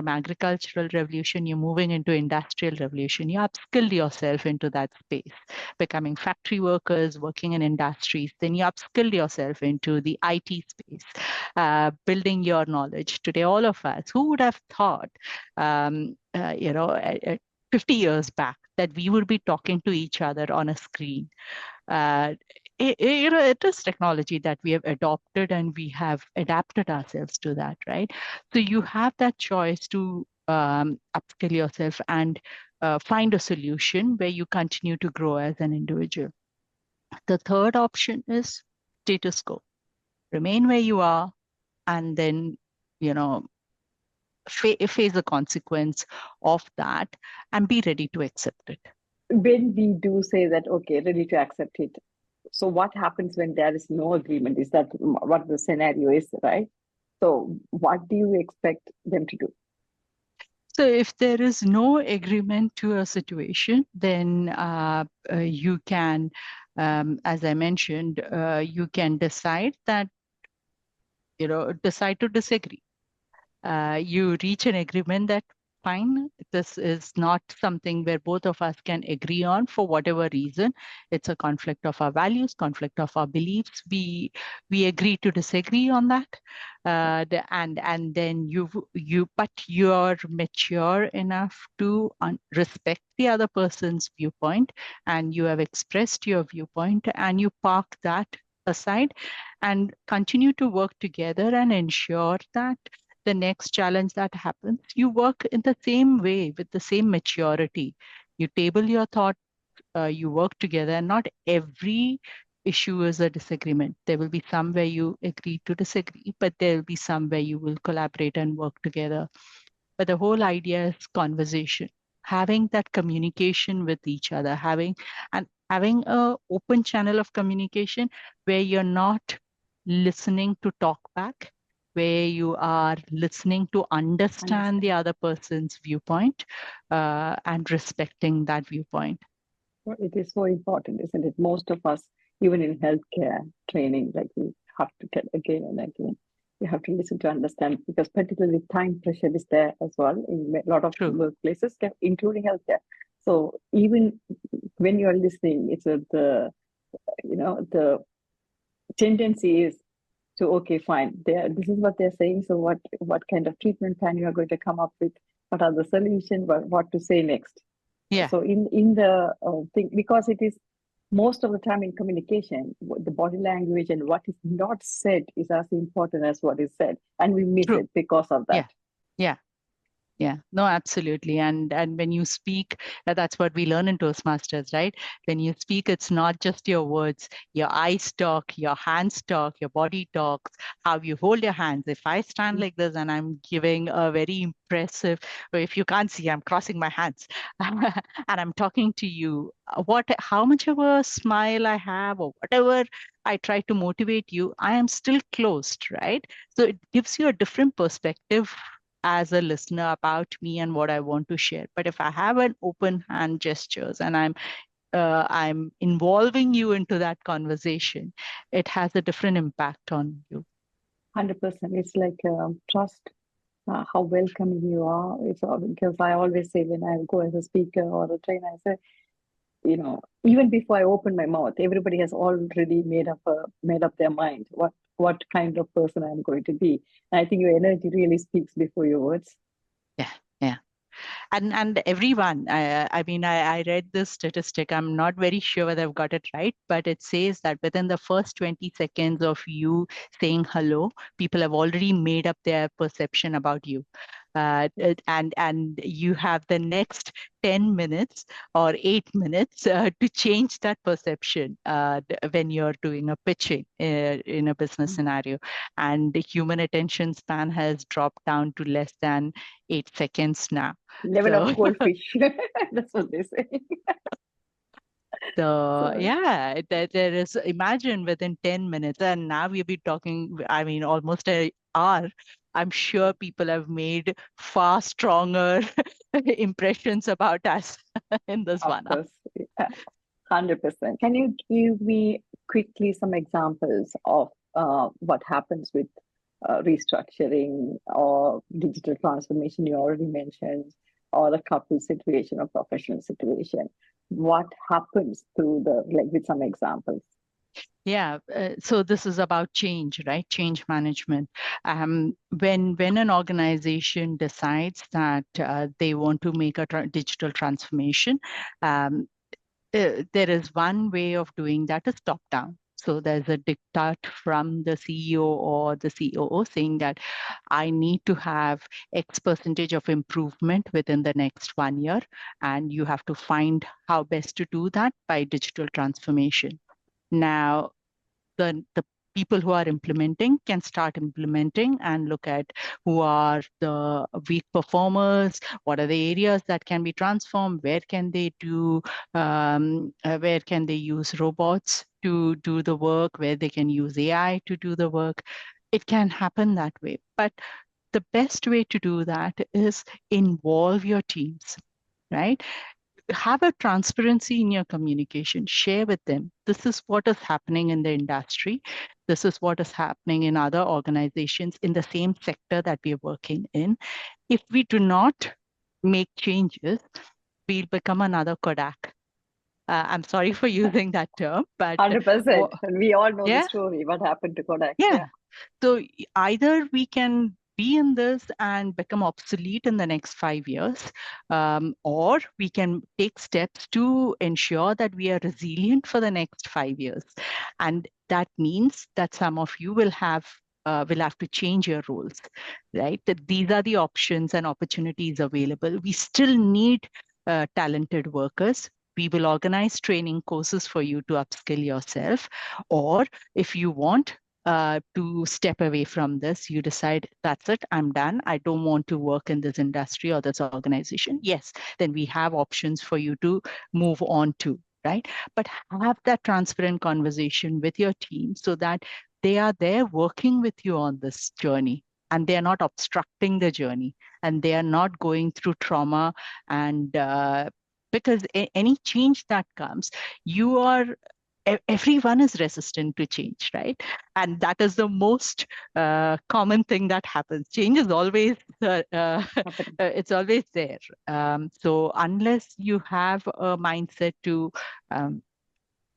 agricultural revolution, you're moving into industrial revolution. You upskilled yourself into that space, becoming factory workers, working in industries. Then you upskilled yourself into the IT space, building your knowledge. Today, all of us, who would have thought, 50 years back, that we would be talking to each other on a screen? it is technology that we have adopted, and we have adapted ourselves to that, right? So you have that choice to upskill yourself and find a solution where you continue to grow as an individual. The third option is status quo. Remain where you are, and then, face the consequence of that and be ready to accept it. When we do say that, okay, ready to accept it, so what happens when there is no agreement? Is that what the scenario is, right? So what do you expect them to do? So if there is no agreement to a situation, then you can, as I mentioned, you can decide that, decide to disagree. You reach an agreement that, fine, this is not something where both of us can agree on for whatever reason. It's a conflict of our values, conflict of our beliefs. We agree to disagree on that. And then but you're mature enough to respect the other person's viewpoint, and you have expressed your viewpoint, and you park that aside and continue to work together and ensure that the next challenge that happens, you work in the same way with the same maturity. You table your thought, you work together, and not every issue is a disagreement. There will be some where you agree to disagree, but there will be some where you will collaborate and work together. But the whole idea is conversation, having that communication with each other, having a open channel of communication where you're not listening to talk back, where you are listening to understand the other person's viewpoint, and respecting that viewpoint. It is so important, isn't it? Most of us, even in healthcare training, like we have to tell again and again, you have to listen to understand, because particularly time pressure is there as well in a lot of workplaces, including healthcare. So even when you're listening, it's the tendency is to, okay, fine, this is what they're saying. So what kind of treatment plan you are going to come up with? What are the solutions? What to say next? Yeah. So in the thing, because it is most of the time in communication, the body language and what is not said is as important as what is said, and we miss it because of that. Yeah, no, absolutely. And when you speak, that's what we learn in Toastmasters, right? When you speak, it's not just your words. Your eyes talk, your hands talk, your body talks, how you hold your hands. If I stand like this and I'm giving a very impressive, if you can't see, I'm crossing my hands and I'm talking to you, how much of a smile I have or whatever I try to motivate you, I am still closed, right? So it gives you a different perspective as a listener about me and what I want to share. But if I have an open hand gestures and I'm involving you into that conversation, it has a different impact on you. 100%. It's like trust, how welcoming you are. It's all, because I always say when I go as a speaker or a trainer, I say, even before I open my mouth, everybody has already made up their mind what kind of person I'm going to be. And I think your energy really speaks before your words. Yeah. And everyone, I mean, I read this statistic. I'm not very sure whether I've got it right, but it says that within the first 20 seconds of you saying hello, people have already made up their perception about you. And you have the next 10 minutes or 8 minutes to change that perception when you're doing a pitching in a business scenario. And the human attention span has dropped down to less than 8 seconds now. Level of goldfish. That's what they say. So yeah, there is, imagine within 10 minutes, and now we'll be talking, I mean, almost an hour. I'm sure people have made far stronger impressions about us in this one hour. 100%. Can you give me quickly some examples of what happens with restructuring or digital transformation you already mentioned, or the couple situation or professional situation? What happens through with some examples? Yeah, so this is about change, right? Change management. When an organization decides that they want to make a digital transformation, there is one way of doing that is top down. So there's a diktat from the CEO or the COO saying that I need to have X percentage of improvement within the next 1 year. And you have to find how best to do that by digital transformation. Now, the people who are implementing can start implementing and look at who are the weak performers, what are the areas that can be transformed, where can they where can they use robots to do the work, where they can use AI to do the work. It can happen that way. But the best way to do that is involve your teams, right? Have a transparency in your communication. Share with them, this is what is happening in the industry. This is what is happening in other organizations in the same sector that we are working in. If we do not make changes, we'll become another Kodak. I'm sorry for using that term, but 100%. And we all know the yeah, story, what happened to Kodak. yeah. So either we can be in this and become obsolete in the next 5 years, or we can take steps to ensure that we are resilient for the next 5 years. And that means that some of you will have to change your roles, right? That these are the options and opportunities available. We still need talented workers. We will organize training courses for you to upskill yourself, or if you want to step away from this, you decide, that's it, I'm done, I don't want to work in this industry or this organization. Yes, then we have options for you to move on to, right? But have that transparent conversation with your team so that they are there working with you on this journey, and they are not obstructing the journey, and they are not going through trauma. And because any change that comes, everyone is resistant to change, right? And that is the most common thing that happens. Change is always it's always there. So unless you have a mindset to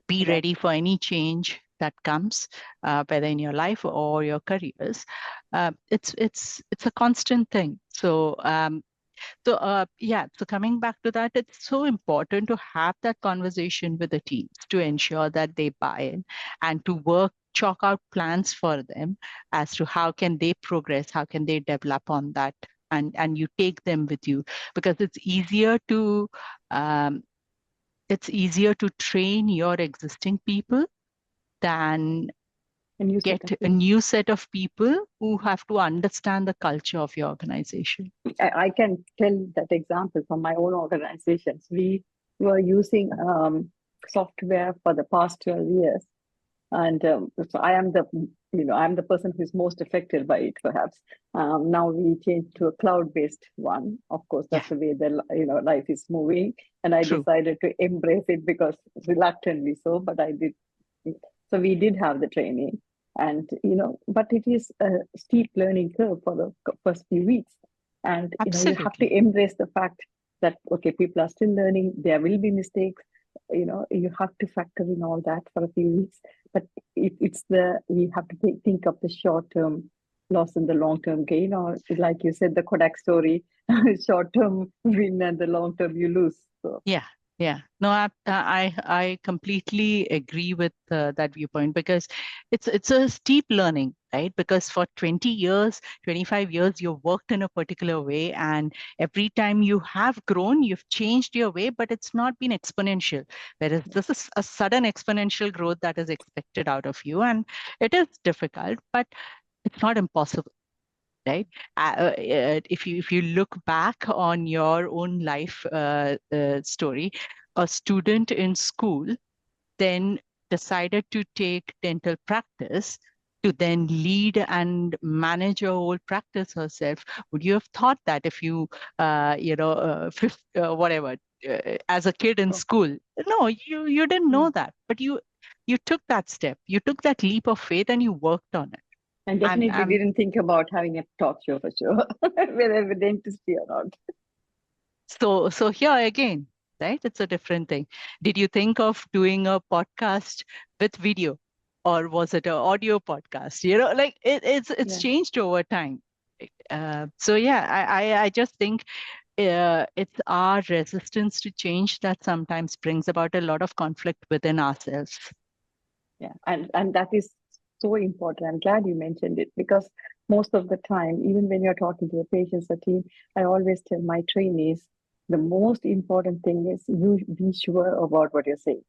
be ready for any change that comes, whether in your life or your careers, it's a constant thing. So so coming back to that, it's so important to have that conversation with the teams to ensure that they buy in, and to chalk out plans for them as to how can they progress, how can they develop on that, and you take them with you, because it's easier to train your existing people than get a new set of people who have to understand the culture of your organization. I can tell that example from my own organizations. We were using software for the past 12 years. And so I'm the person who's most affected by it, perhaps. Now we changed to a cloud-based one. Of course, that's the way the life is moving. And I decided to embrace it, because reluctantly so, but I did. So we did have the training, and but it is a steep learning curve for the first few weeks. And you have to embrace the fact that, okay, people are still learning, there will be mistakes. You have to factor in all that for a few weeks, but we have to think of the short-term loss and the long-term gain, or like you said, the Kodak story, short-term win and the long-term you lose. So. Yeah. No, I completely agree with that viewpoint, because it's a steep learning, right? Because for 20 years, 25 years, you've worked in a particular way, and every time you have grown, you've changed your way, but it's not been exponential. Whereas this is a sudden exponential growth that is expected out of you, and it is difficult, but it's not impossible. Right? If you look back on your own life story, a student in school then decided to take dental practice to then lead and manage your whole practice herself. Would you have thought that if you, whatever, as a kid in school? No, you didn't know that, but you took that step, you took that leap of faith, and you worked on it. And definitely didn't think about having a talk show for sure, whether with dentistry or not. So here again, right? It's a different thing. Did you think of doing a podcast with video, or was it an audio podcast? It's changed over time. I just think it's our resistance to change that sometimes brings about a lot of conflict within ourselves. Yeah, and that is so important. I'm glad you mentioned it, because most of the time, even when you're talking to the patients or team, I always tell my trainees the most important thing is you be sure about what you're saying.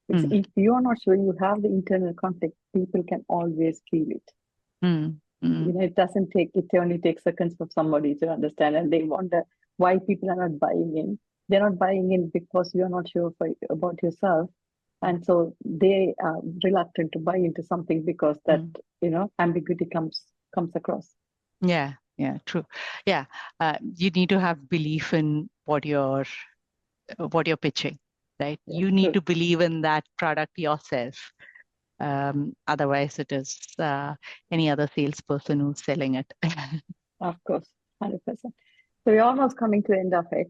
It's, Mm, if you're not sure, you have the internal conflict, people can always feel it. mm, mm, It only takes seconds for somebody to understand, and they wonder why people are not buying in. They're not buying in because you're not sure about yourself. And so they are reluctant to buy into something because that, mm. ambiguity comes across. Yeah, yeah, true. Yeah, you need to have belief in what you're pitching, right? Yeah, You need true. to believe in that product yourself. Otherwise, it is any other salesperson who's selling it. Of course, 100%. So we're almost coming to the end of it.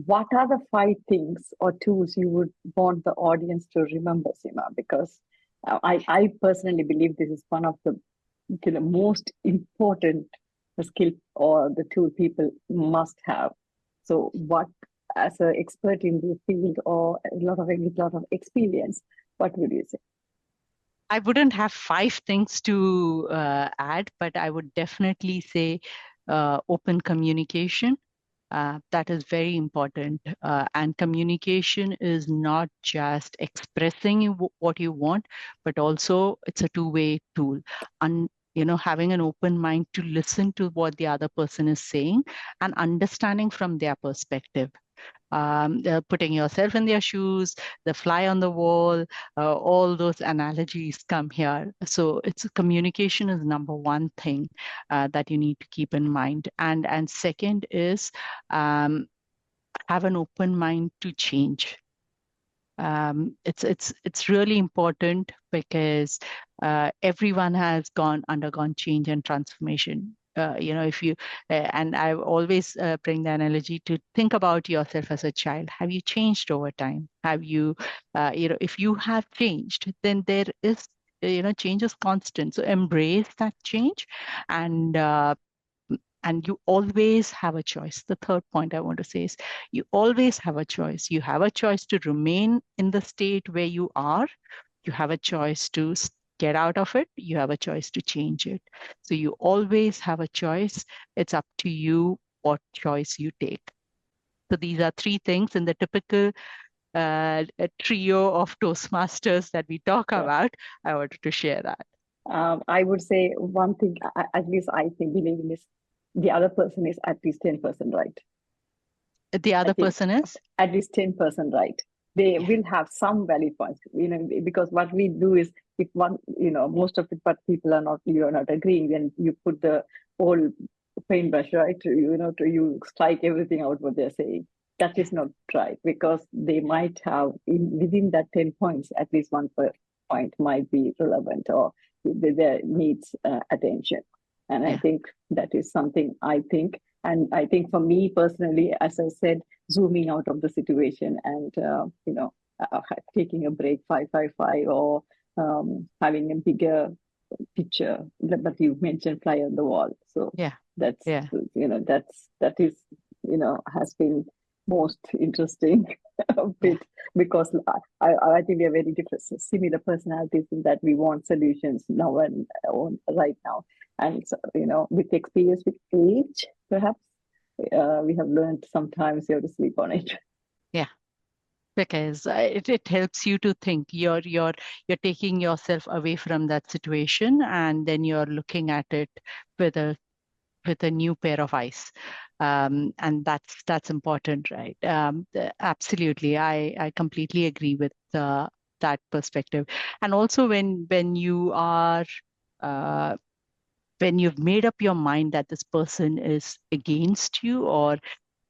What are the 5 things or tools you would want the audience to remember, Seema? Because I personally believe this is one of the most important skill or the tool people must have. So, what, as an expert in the field or with a lot of experience, what would you say? I wouldn't have 5 things to add, but I would definitely say open communication. That is very important. And communication is not just expressing what you want, but also it's a two-way tool. And having an open mind to listen to what the other person is saying and understanding from their perspective. Putting yourself in their shoes, the fly on the wall, all those analogies come here. So it's communication is number one thing that you need to keep in mind. And second is have an open mind to change. It's really important because everyone has undergone change and transformation. If you and I always bring the analogy to think about yourself as a child. Have you changed over time? Have you, if you have changed, then there is, change is constant. So embrace that change, and and you always have a choice. The third point I want to say is you always have a choice. You have a choice to remain in the state where you are. You have a choice to get out of it. You have a choice to change it. So you always have a choice. It's up to you what choice you take. So these are 3 things in the typical trio of Toastmasters that we talk Yeah. about. I wanted to share that. I would say one thing, at least I think, believe in this, the other person is at least 10% right. The I other think person is? at least 10% right. They Yeah. will have some valid points, because what we do is, if one, most of it, but people are not, you're not agreeing, then you put the whole paintbrush, right? You strike everything out what they're saying. That is not right, because they might have, within that 10 points, at least one point might be relevant, or there needs attention. And I Yeah. think that is something I think. And I think for me personally, as I said, zooming out of the situation and, taking a break, 555, or having a bigger picture. But you mentioned fly on the wall. So Yeah. that's, Yeah. that is, has been most interesting Yeah. bit, because I think we are very different, similar personalities, in that we want solutions now and right now. And so, with experience, with age, perhaps we have learned sometimes you have to sleep on it. Yeah. Because it helps you to think. You're taking yourself away from that situation, and then you're looking at it with a new pair of eyes. And that's important, right? Absolutely. I completely agree with that perspective. And also when you are uh, when you've made up your mind that this person is against you, or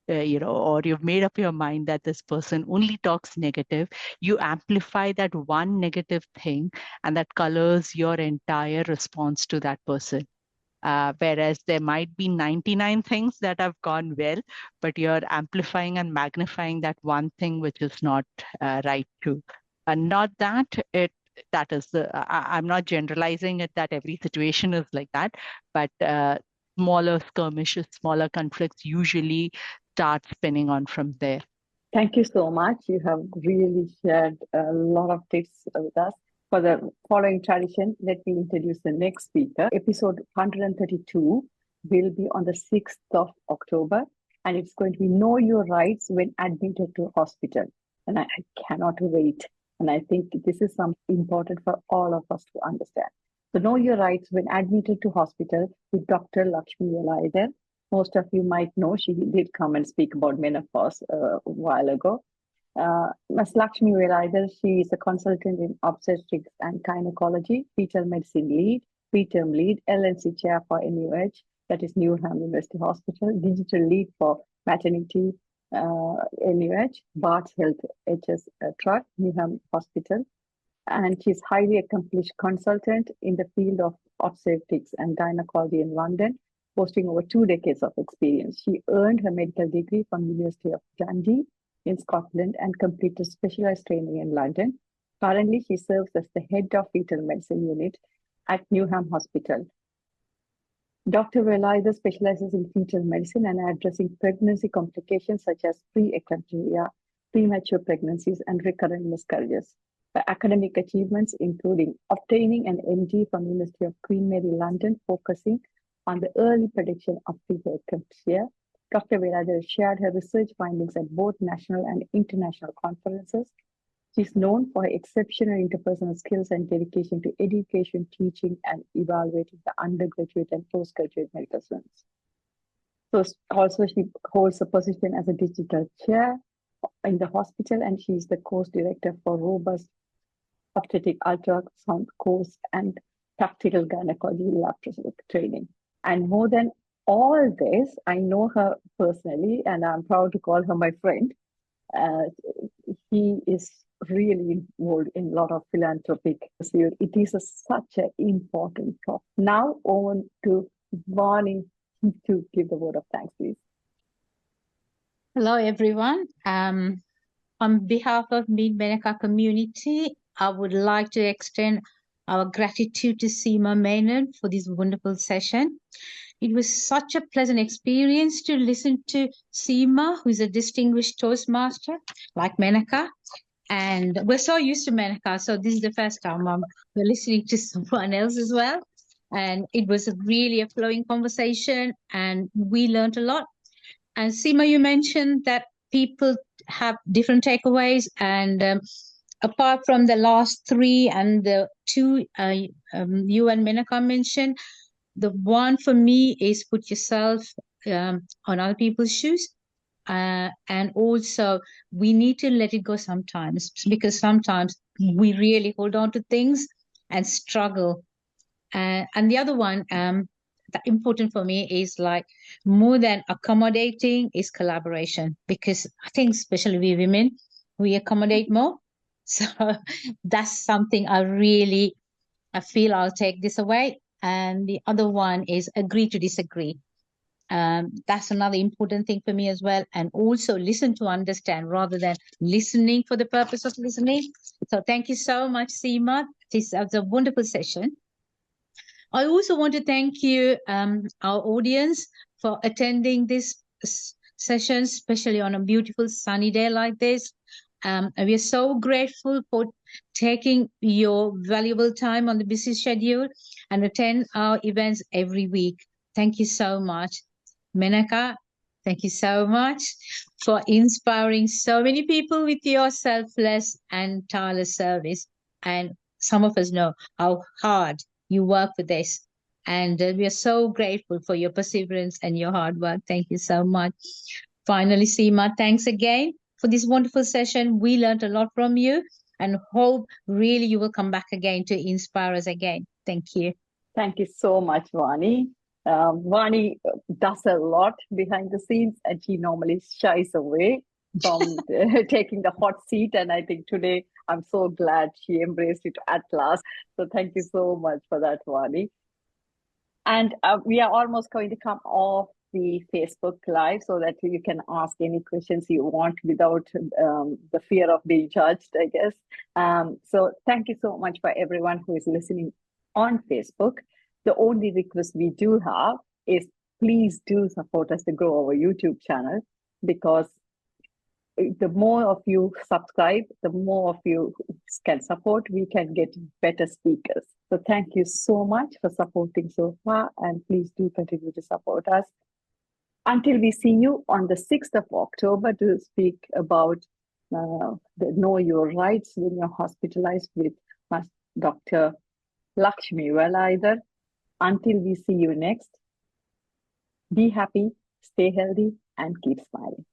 you've made up your mind that this person only talks negative, you amplify that one negative thing, and that colors your entire response to that person. Whereas there might be 99 things that have gone well, but you're amplifying and magnifying that one thing which is not right too. And not that it that is I'm not generalizing it that every situation is like that, but smaller skirmishes, smaller conflicts usually start spinning on from there. Thank you so much. You have really shared a lot of tips with us. For the following tradition, let me introduce the next speaker. Episode 132 will be on the 6th of October, and it's going to be Know Your Rights When Admitted to Hospital. And I cannot wait. And I think this is something important for all of us to understand. So Know Your Rights When Admitted to Hospital with Dr. Lakshmi Velayudhar. Most of you might know she did come and speak about menopause a while ago. Ms. Lakshmi Velayudhar, she is a consultant in obstetrics and gynecology, fetal medicine lead, preterm lead, LNC chair for NUH, that is Newham University Hospital, digital lead for maternity NUH, Barts Health HS Trust, Newham Hospital. And she's highly accomplished consultant in the field of obstetrics and gynecology in London, boasting over 2 decades of experience. She earned her medical degree from University of Dundee in Scotland and completed specialized training in London. Currently, she serves as the head of fetal medicine unit at Newham Hospital. Dr. Velayudhar specializes in fetal medicine and addressing pregnancy complications such as pre-eclampsia, premature pregnancies, and recurrent miscarriages. Her academic achievements, including obtaining an MD from University of Queen Mary London, focusing on the early prediction of pre-eclampsia. Dr. Velayudhar shared her research findings at both national and international conferences. She's known for her exceptional interpersonal skills and dedication to education, teaching, and evaluating the undergraduate and postgraduate medical students. So also she holds a position as a digital chair in the hospital, and she's the course director for robust obstetric ultrasound course and practical gynecology laparoscopic training. And more than all this, I know her personally, and I'm proud to call her my friend. He is really involved in a lot of philanthropic pursuit. It is such an important topic. Now on to Vani to give the word of thanks, please. Hello, everyone. On behalf of Menaca community, I would like to extend our gratitude to Seema Menon for this wonderful session. It was such a pleasant experience to listen to Seema, who is a distinguished Toastmaster, like Menaca. And we're so used to Menaca, so this is the first time we're listening to someone else as well. And it was really a flowing conversation, and we learned a lot. And Seema, you mentioned that people have different takeaways, and apart from the last 3 and the 2 you and Menaca mentioned, the one for me is put yourself on other people's shoes. And also, we need to let it go sometimes, because sometimes we really hold on to things and struggle. And the other one that important for me is like more than accommodating is collaboration, because I think especially we women, we accommodate more. So that's something I feel I'll take this away. And the other one is agree to disagree. That's another important thing for me as well. And also listen to understand rather than listening for the purpose of listening. So thank you so much, Seema. This was a wonderful session. I also want to thank you, our audience, for attending this session, especially on a beautiful sunny day like this. And we are so grateful for taking your valuable time on the busy schedule and attend our events every week. Thank you so much. Menaca, thank you so much for inspiring so many people with your selfless and tireless service. And some of us know how hard you work for this. And we are so grateful for your perseverance and your hard work. Thank you so much. Finally, Seema, thanks again for this wonderful session. We learned a lot from you and hope really you will come back again to inspire us again. Thank you. Thank you so much, Vani. Vani does a lot behind the scenes, and she normally shies away from taking the hot seat. And I think today I'm so glad she embraced it at last. So thank you so much for that, Vani. And we are almost going to come off the Facebook Live so that you can ask any questions you want without the fear of being judged, I guess. So thank you so much for everyone who is listening on Facebook. The only request we do have is please do support us to grow our YouTube channel, because the more of you subscribe, the more of you can support, we can get better speakers. So thank you so much for supporting so far, and please do continue to support us. Until we see you on the 6th of October to speak about the Know Your Rights when you're hospitalized with Dr. Lakshmi Velayadhar. Until we see you next, be happy, stay healthy, and keep smiling.